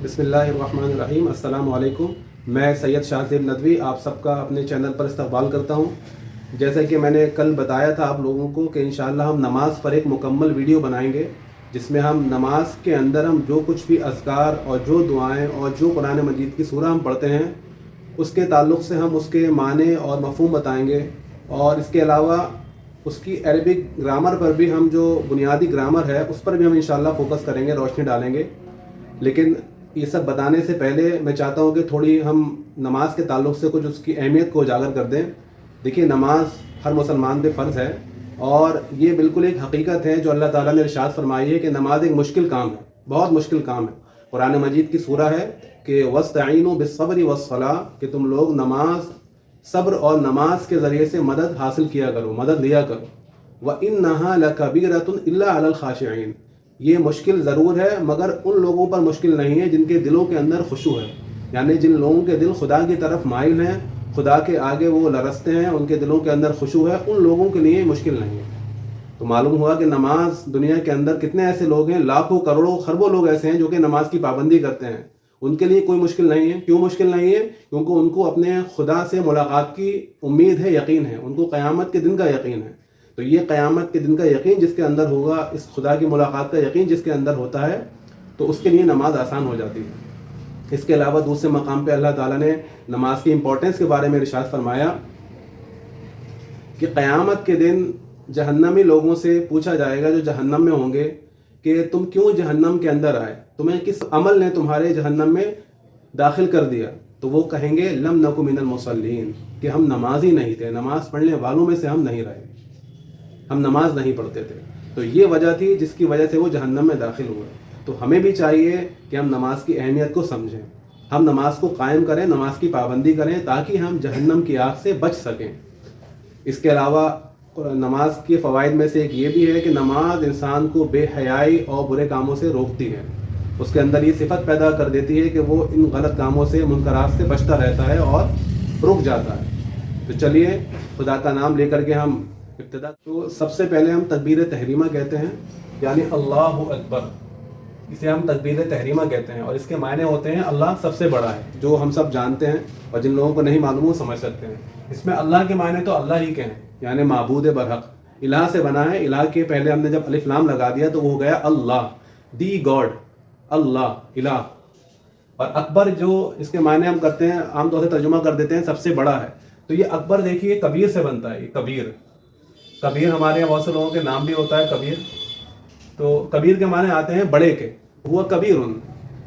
بسم اللہ الرحمن الرحیم۔ السلام علیکم۔ میں سید شاہ ندوی آپ سب کا اپنے چینل پر استقبال کرتا ہوں۔ جیسا کہ میں نے کل بتایا تھا آپ لوگوں کو کہ انشاءاللہ ہم نماز پر ایک مکمل ویڈیو بنائیں گے، جس میں ہم نماز کے اندر ہم جو کچھ بھی اذکار اور جو دعائیں اور جو قرآن مجید کی سورہ ہم پڑھتے ہیں اس کے تعلق سے ہم اس کے معنی اور مفہوم بتائیں گے، اور اس کے علاوہ اس کی عربک گرامر پر بھی ہم جو بنیادی گرامر ہے اس پر بھی ہم انشاءاللہ فوکس کریں گے، روشنی ڈالیں گے۔ لیکن یہ سب بتانے سے پہلے میں چاہتا ہوں کہ تھوڑی ہم نماز کے تعلق سے کچھ اس کی اہمیت کو اجاگر کر دیں۔ دیکھیے، نماز ہر مسلمان پہ فرض ہے، اور یہ بالکل ایک حقیقت ہے جو اللہ تعالیٰ نے ارشاد فرمائی ہے کہ نماز ایک مشکل کام ہے، بہت مشکل کام ہے۔ قرآن مجید کی سورہ ہے کہ وَاسْتَعِینُوا بِالصَّبْرِ وَالصَّلَاةِ، کہ تم لوگ نماز، صبر اور نماز کے ذریعے سے مدد حاصل کیا کرو، مدد لیا کرو۔ وَإِنَّهَا لَكَبِيرَةٌ إِلَّا عَلَى الْخَاشِعِينَ، یہ مشکل ضرور ہے مگر ان لوگوں پر مشکل نہیں ہے جن کے دلوں کے اندر خشوع ہے، یعنی جن لوگوں کے دل خدا کی طرف مائل ہیں، خدا کے آگے وہ لرزتے ہیں، ان کے دلوں کے اندر خشوع ہے، ان لوگوں کے لیے مشکل نہیں ہے۔ تو معلوم ہوا کہ نماز دنیا کے اندر کتنے ایسے لوگ ہیں، لاکھوں کروڑوں خربوں لوگ ایسے ہیں جو کہ نماز کی پابندی کرتے ہیں، ان کے لیے کوئی مشکل نہیں ہے۔ کیوں مشکل نہیں ہے؟ کیونکہ ان کو اپنے خدا سے ملاقات کی امید ہے، یقین ہے، ان کو قیامت کے دن کا یقین ہے۔ تو یہ قیامت کے دن کا یقین جس کے اندر ہوگا، اس خدا کی ملاقات کا یقین جس کے اندر ہوتا ہے، تو اس کے لیے نماز آسان ہو جاتی ہے۔ اس کے علاوہ دوسرے مقام پہ اللہ تعالیٰ نے نماز کی امپورٹنس کے بارے میں ارشاد فرمایا کہ قیامت کے دن جہنمی لوگوں سے پوچھا جائے گا جو جہنم میں ہوں گے کہ تم کیوں جہنم کے اندر آئے، تمہیں کس عمل نے تمہارے جہنم میں داخل کر دیا؟ تو وہ کہیں گے لم نک من المصلین، کہ ہم نمازی نہیں تھے، نماز پڑھنے والوں میں سے ہم نہیں رہے، ہم نماز نہیں پڑھتے تھے۔ تو یہ وجہ تھی جس کی وجہ سے وہ جہنم میں داخل ہوئے۔ تو ہمیں بھی چاہیے کہ ہم نماز کی اہمیت کو سمجھیں، ہم نماز کو قائم کریں، نماز کی پابندی کریں تاکہ ہم جہنم کی آگ سے بچ سکیں۔ اس کے علاوہ نماز کے فوائد میں سے ایک یہ بھی ہے کہ نماز انسان کو بے حیائی اور برے کاموں سے روکتی ہے، اس کے اندر یہ صفت پیدا کر دیتی ہے کہ وہ ان غلط کاموں سے، منکرات سے بچتا رہتا ہے اور رک جاتا ہے۔ تو چلیے خدا کا نام لے کر کے ہم ابتدا۔ تو سب سے پہلے ہم تکبیر تحریمہ کہتے ہیں، یعنی اللہ اکبر، اسے ہم تکبیر تحریمہ کہتے ہیں، اور اس کے معنی ہوتے ہیں اللہ سب سے بڑا ہے، جو ہم سب جانتے ہیں، اور جن لوگوں کو نہیں معلوم وہ سمجھ سکتے ہیں۔ اس میں اللہ کے معنی تو اللہ ہی کے ہیں، یعنی معبود برحق، الہ سے بنا ہے۔ الہ کے پہلے ہم نے جب الف لام لگا دیا تو وہ ہو گیا اللہ، دی گاڈ، اللہ، الہ۔ اور اکبر جو اس کے معنی ہم کرتے ہیں، عام طور سے ترجمہ کر دیتے ہیں سب سے بڑا ہے۔ تو یہ اکبر دیکھیے کبیر سے بنتا ہے، یہ کبیر، کبیر ہمارے یہاں بہت سے لوگوں کے نام بھی ہوتا ہے کبیر۔ تو کبیر کے معنی آتے ہیں بڑے کے، ہوا کبیر،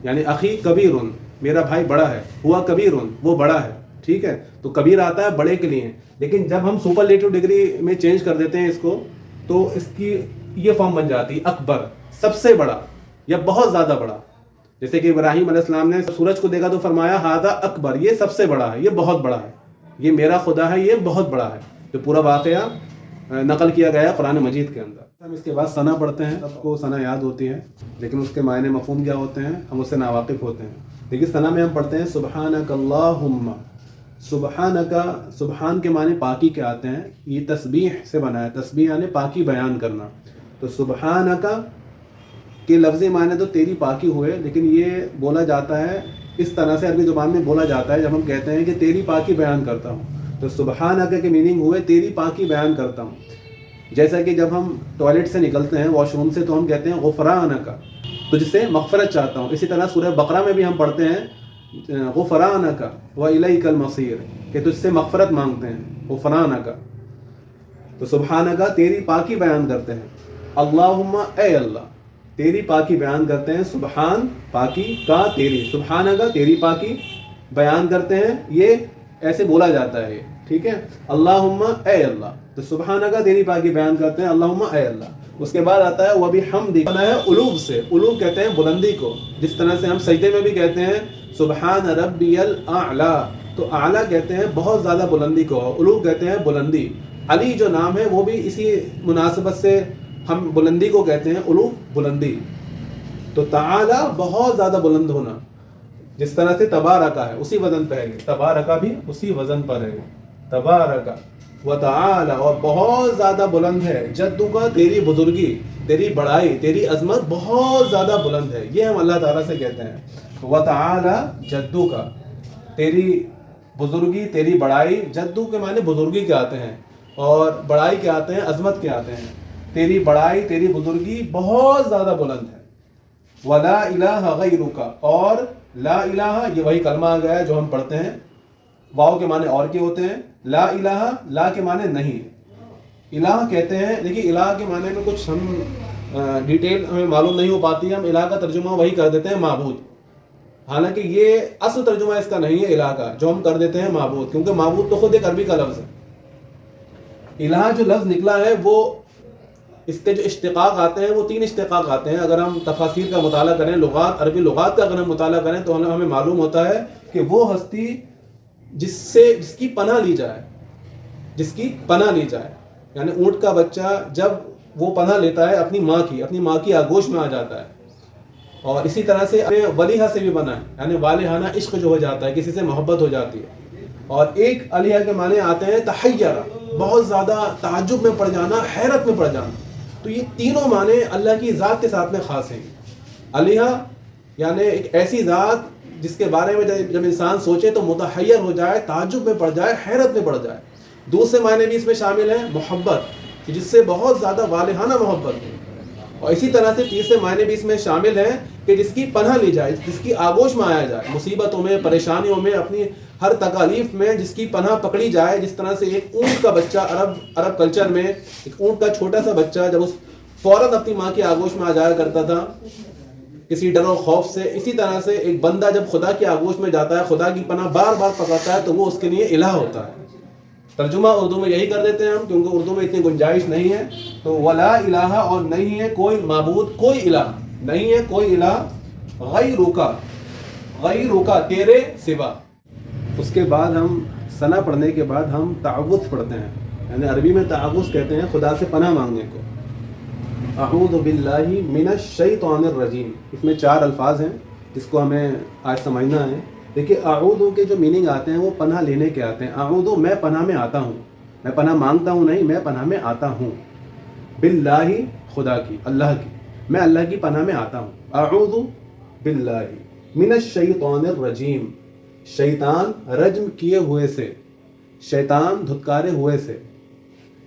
یعنی اخی کبیر، میرا بھائی بڑا ہے، ہوا کبیر، وہ بڑا ہے، ٹھیک ہے۔ تو کبیر آتا ہے بڑے کے لیے، لیکن جب ہم سپرلیٹو ڈگری میں چینج کر دیتے ہیں اس کو، تو اس کی یہ فارم بن جاتی ہے اکبر، سب سے بڑا یا بہت زیادہ بڑا۔ جیسے کہ ابراہیم علیہ السلام نے سورج کو دیکھا تو فرمایا ھذا اکبر، یہ سب سے بڑا ہے، یہ بہت بڑا ہے، یہ میرا خدا ہے، یہ بہت بڑا ہے۔ جو پورا واقعہ نقل کیا گیا ہے قرآن مجید کے اندر۔ ہم اس کے بعد ثنا پڑھتے ہیں، سب کو ثنا یاد ہوتی ہے، لیکن اس کے معنی مفہوم کیا ہوتے ہیں ہم اس سے ناواقف ہوتے ہیں۔ لیکن ثنا میں ہم پڑھتے ہیں سبحانک اللہم، سبحانک، سبحان کے معنی پاکی کے آتے ہیں، یہ تسبیح سے بنا ہے، تسبیح یعنی پاکی بیان کرنا۔ تو سبحانک کے لفظی معنی تو تیری پاکی ہوئے، لیکن یہ بولا جاتا ہے اس طرح سے، عربی زبان میں بولا جاتا ہے جب ہم کہتے ہیں کہ تیری پاکی بیان کرتا ہوں، تو سبحانک کے میننگ ہوئے تیری پاکی بیان کرتا ہوں۔ جیسا کہ جب ہم ٹوائلٹ سے نکلتے ہیں، واش روم سے، تو ہم کہتے ہیں غفرانک، تجھ سے مغفرت چاہتا ہوں۔ اسی طرح سورہ بقرہ میں بھی ہم پڑھتے ہیں غفرانک وإلیک المصیر، کہ تجھ سے مغفرت مانگتے ہیں، غفرانک۔ تو سبحانک تیری پاکی بیان کرتے ہیں، اللہم اے اللہ، تیری پاکی بیان کرتے ہیں، سبحان پاکی کا تیری، سبحانک تیری پاکی بیان کرتے ہیں، یہ ایسے بولا جاتا ہے، ٹھیک ہے۔ اللہم اے اللہ، تو سبحانک تیری پاکی بیان کرتے ہیں، اللہم اے اللہ۔ اس کے بعد آتا ہے وبحمدک، بنا ہے علوب سے، علوب کہتے ہیں بلندی کو، جس طرح سے ہم سجدے میں بھی کہتے ہیں سبحان ربی الاعلی، تو اعلیٰ کہتے ہیں بہت زیادہ بلندی کو، علوب کہتے ہیں بلندی۔ علی جو نام ہے وہ بھی اسی مناسبت سے ہم بلندی کو کہتے ہیں علوب، بلندی۔ تو تعالی بہت زیادہ بلند ہونا، جس طرح سے تبارکہ ہے اسی وزن پہ ہے، تبارکہ بھی اسی وزن پر ہے، تبارکہ۔ وتعالی اور بہت زیادہ بلند ہے، جدو کا تیری بزرگی، تیری بڑائی، تیری عظمت بہت زیادہ بلند ہے، یہ ہم اللہ تعالیٰ سے کہتے ہیں۔ وتعالی جدو کا، تیری بزرگی، تیری بڑائی، جدو کے معنی بزرگی کے آتے ہیں اور بڑائی کے آتے ہیں، عظمت کے آتے ہیں، تیری بڑائی، تیری بزرگی بہت زیادہ بلند ہے۔ ولا الہ غیرک، اور لا الہ یہ وہی کلمہ آ گیا ہے جو ہم پڑھتے ہیں، واو کے معنی اور کے ہوتے ہیں، لا الہ لا کے معنی نہیں، الہ کہتے ہیں۔ دیکھیے الہ کے معنی میں کچھ ہم ڈیٹیل ہمیں معلوم نہیں ہو پاتی ہے، ہم الہ کا ترجمہ وہی کر دیتے ہیں معبود، حالانکہ یہ اصل ترجمہ اس کا نہیں ہے الہ کا، جو ہم کر دیتے ہیں معبود، کیونکہ معبود تو خود ایک عربی کا لفظ ہے۔ الہ جو لفظ نکلا ہے وہ اس کے جو اشتقاق آتے ہیں وہ 3 اشتقاق آتے ہیں۔ اگر ہم تفاسیر کا مطالعہ کریں، لغات، عربی لغات کا اگر ہم مطالعہ کریں تو ہمیں معلوم ہوتا ہے کہ وہ ہستی جس کی پناہ لی جائے، جس کی پناہ لی جائے، یعنی اونٹ کا بچہ جب وہ پناہ لیتا ہے اپنی ماں کی آغوش میں آ جاتا ہے، اور اسی طرح سے ولیحہ سے بھی بنا ہے، یعنی والہانہ عشق جو ہو جاتا ہے، کسی سے محبت ہو جاتی ہے۔ اور ایک علیہ کے معنی آتے ہیں تحیرہ، بہت زیادہ تعجب میں پڑ جانا، حیرت میں پڑ جانا۔ تو یہ تینوں معنی اللہ کی ذات کے ساتھ میں خاص ہیں۔ علیہ یعنی ایک ایسی ذات جس کے بارے میں جب انسان سوچے تو متحیر ہو جائے، تعجب میں پڑ جائے، حیرت میں پڑ جائے۔ دوسرے معنی بھی اس میں شامل ہیں محبت، جس سے بہت زیادہ والہانہ محبت ہے، اور اسی طرح سے تیسرے معنی بھی اس میں شامل ہیں کہ جس کی پناہ لی جائے، جس کی آغوش میں آیا جائے، مصیبتوں میں، پریشانیوں میں، اپنی ہر تکالیف میں جس کی پناہ پکڑی جائے۔ جس طرح سے ایک اونٹ کا بچہ عرب کلچر میں ایک اونٹ کا چھوٹا سا بچہ جب اس فوراً اپنی ماں کی آغوش میں آ جایا کرتا تھا کسی ڈر و خوف سے، اسی طرح سے ایک بندہ جب خدا کی آغوش میں جاتا ہے، خدا کی پناہ بار بار پکڑتا ہے، تو وہ اس کے لیے الہ ہوتا ہے۔ ترجمہ اردو میں یہی کر دیتے ہیں ہم، کیونکہ اردو میں اتنی گنجائش نہیں ہے۔ تو ولا الہ، اور نہیں ہے کوئی معبود، کوئی الہ نہیں ہے، کوئی الہ غیرک تیرے سوا۔ اس کے بعد ہم ثنا پڑھنے کے بعد ہم تعوذ پڑھتے ہیں، یعنی عربی میں تعوذ کہتے ہیں خدا سے پناہ مانگنے کو۔ اعوذ باللہ من الشیطان الرجیم، اس میں 4 الفاظ ہیں جس کو ہمیں آج سمجھنا ہے۔ دیکھیے اعوذ کے جو میننگ آتے ہیں وہ پناہ لینے کے آتے ہیں۔ اعوذ میں پناہ میں آتا ہوں، میں پناہ مانگتا ہوں نہیں، میں پناہ میں آتا ہوں۔ باللہ خدا کی، اللہ کی، میں اللہ کی پناہ میں آتا ہوں۔ اعوذ باللہ من الشیطان الرجیم، شیطان رجم کیے ہوئے سے، شیطان دھتکارے ہوئے سے۔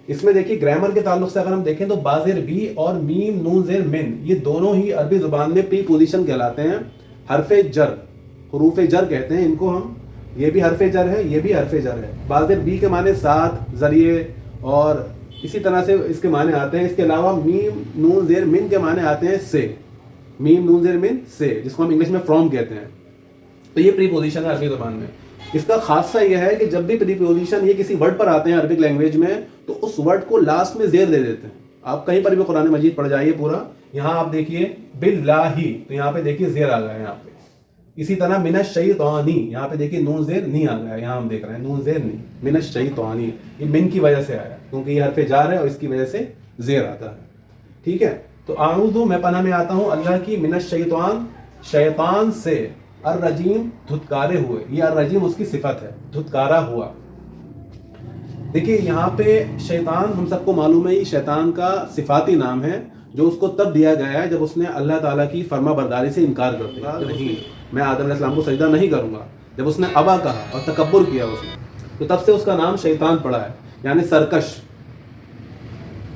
اس میں دیکھیے گرامر کے تعلق سے اگر ہم دیکھیں تو بازر بی اور میم نون زیر من، یہ دونوں ہی عربی زبان میں پری پوزیشن کہلاتے ہیں، حرف جر، حروف جر کہتے ہیں ان کو ہم۔ یہ بھی حرف جر ہے، یہ بھی حرف جر ہے۔ بازر بی کے معنی ساتھ، ذریعے، اور اسی طرح سے اس کے معنی آتے ہیں۔ اس کے علاوہ میم نون زیر من کے معنی آتے ہیں سے، میم نون زیر من سے، جس کو ہم انگلش میں فرام کہتے ہیں۔ تو یہ پری پوزیشن ہے عربی زبان میں۔ اس کا خاصہ یہ ہے کہ جب بھی پری پوزیشن یہ کسی ورڈ پر آتے ہیں عربک لینگویج میں، تو اس ورڈ کو لاسٹ میں زیر دے دیتے ہیں۔ آپ کہیں پر بھی قرآن مجید پڑھ جائیے پورا، یہاں آپ دیکھیے باللہ، تو یہاں پہ دیکھیے زیر آ گیا ہے یہاں پہ۔ اسی طرح من الشیطانی، یہاں پہ دیکھیے نون زیر نہیں آ گیا، یہاں ہم دیکھ رہے ہیں نون زیر نہیں، من الشیطانی، یہ من کی وجہ سے آیا کیونکہ یہ حرف جار ہے اور اس کی وجہ سے زیر آتا ہے۔ ٹھیک ہے، تو اعوذ میں پناہ میں آتا ہوں اللہ کی، من الشیطان شیطان سے، الرجیم دھتکارے ہوئے، یہ الرجیم اس کی صفت ہے، دھتکارا ہوا۔ دیکھیے یہاں پہ شیطان ہم سب کو معلوم ہے یہ شیطان کا صفاتی نام ہے، جو اس کو تب دیا گیا ہے جب اس نے اللہ تعالیٰ کی فرما برداری سے انکار کر دیا کہ نہیں میں آدم علیہ السلام کو سجدہ نہیں کروں گا، جب اس نے ابا کہا اور تکبر کیا اس نے، تو تب سے اس کا نام شیطان پڑا ہے، یعنی سرکش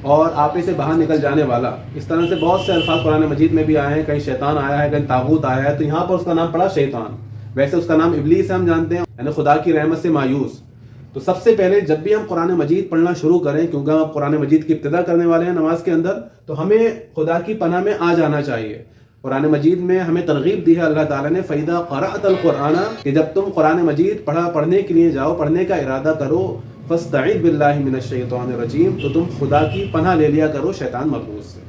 اور آپے سے باہر نکل جانے والا۔ اس طرح سے بہت سے الفاظ قرآن مجید میں بھی آئے ہیں، کہیں شیطان آیا ہے، کہیں طاغوت آیا ہے، تو یہاں پر اس کا نام پڑا شیطان۔ ویسے اس کا نام ابلیس ہے ہم جانتے ہیں، یعنی خدا کی رحمت سے مایوس۔ تو سب سے پہلے جب بھی ہم قرآن مجید پڑھنا شروع کریں، کیونکہ ہم قرآن مجید کی ابتدا کرنے والے ہیں نماز کے اندر، تو ہمیں خدا کی پناہ میں آ جانا چاہیے۔ قرآن مجید میں ہمیں ترغیب دی ہے اللہ تعالیٰ نے، فَإِذَا قَرَأْتَ الْقُرْآنَ، کہ جب تم قرآن مجید پڑھنے کے لیے جاؤ، پڑھنے کا ارادہ کرو، فَاسْتَعِذْ بِاللَّهِ مِنَ الشَّيْطَانِ الرَّجِيمِ، تو تم خدا کی پناہ لے لیا کرو شیطان ملعون سے۔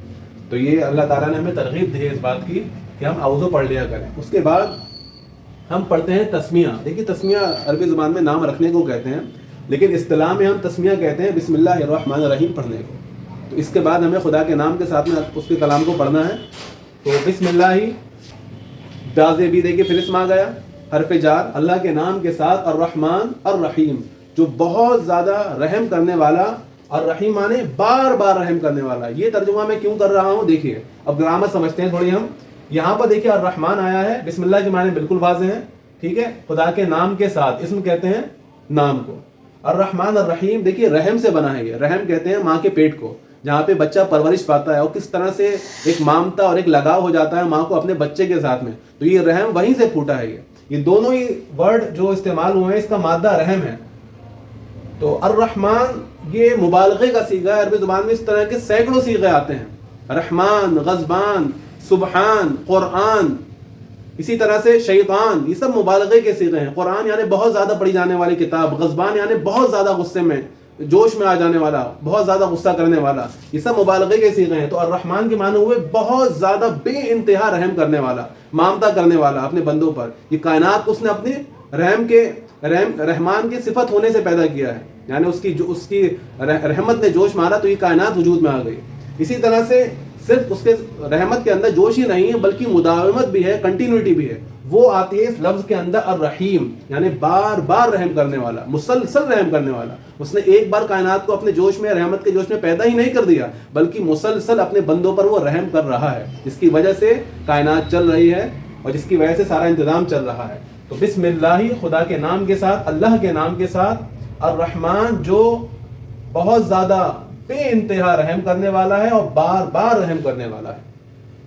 تو یہ اللہ تعالیٰ نے ہمیں ترغیب دی ہے اس بات کی کہ ہم اعوذ پڑھ لیا کریں۔ اس کے بعد ہم پڑھتے ہیں تسمیہ۔ دیکھیے تسمیہ عربی زبان میں نام رکھنے کو کہتے ہیں، لیکن اصطلاح میں ہم تسمیہ کہتے ہیں بسم اللہ الرحمن الرحیم پڑھنے کو۔ تو اس کے بعد ہمیں خدا کے نام کے ساتھ میں اس کے کلام کو پڑھنا ہے۔ تو بسم اللہ ہی دازے بھی، دیکھیے پھر اسم آ گیا، حرف جار، اللہ کے نام کے ساتھ، الرحمن الرحیم، جو بہت زیادہ رحم کرنے والا، اور رحیم مانے بار بار رحم کرنے والا. یہ ترجمہ میں کیوں کر رہا ہوں دیکھیے، اب گرامر سمجھتے ہیں تھوڑی ہم. یہاں پر دیکھیے الرحمن آیا ہے، بسم اللہ کے معنی بالکل واضح ہیں، ٹھیک ہے، خدا کے نام کے ساتھ، اسم کہتے ہیں نام کو. الرحمن الرحیم دیکھیے رحم سے بنا ہے. یہ رحم کہتے ہیں ماں کے پیٹ کو، جہاں پہ بچہ پرورش پاتا ہے اور کس طرح سے ایک مامتا اور ایک لگاؤ ہو جاتا ہے ماں کو اپنے بچے کے ساتھ میں. تو یہ رحم وہیں سے پھوٹا ہے. یہ دونوں ہی ورڈ جو استعمال ہوئے ہیں اس کا مادہ رحم ہے. تو الرحمن یہ مبالغے کا صیغہ ہے. عربی زبان میں اس طرح کے سینکڑوں صیغے آتے ہیں، رحمان، غضبان، سبحان، قرآن، اسی طرح سے شیطان، یہ سب مبالغے کے صیغے ہیں. قرآن یعنی بہت زیادہ پڑھی جانے والی کتاب، غضبان یعنی بہت زیادہ غصے میں، جوش میں آ جانے والا، بہت زیادہ غصہ کرنے والا، یہ سب مبالغے کے صیغے ہیں. تو الرحمن کے معنی ہوئے بہت زیادہ بے انتہا رحم کرنے والا، مامتا کرنے والا اپنے بندوں پر. یہ کائنات اس نے اپنے رحمان کی صفت ہونے سے پیدا کیا ہے، یعنی اس کی رحمت نے جوش مارا تو یہ کائنات وجود میں آ گئی. اسی طرح سے صرف اس کے رحمت کے اندر جوش ہی نہیں ہے بلکہ مداومت بھی ہے، کنٹینیوٹی بھی ہے. وہ آتی ہے اس لفظ کے اندر الرحیم، یعنی بار بار رحم کرنے والا، مسلسل رحم کرنے والا. اس نے ایک بار کائنات کو اپنے جوش میں، رحمت کے جوش میں پیدا ہی نہیں کر دیا بلکہ مسلسل اپنے بندوں پر وہ رحم کر رہا ہے، جس کی وجہ سے کائنات چل رہی ہے اور جس کی وجہ سے سارا انتظام چل رہا ہے. تو بسم اللہ، خدا کے نام کے ساتھ، اللہ کے نام کے ساتھ. الرحمن جو بہت زیادہ بے انتہا رحم کرنے والا ہے اور بار بار رحم کرنے والا ہے.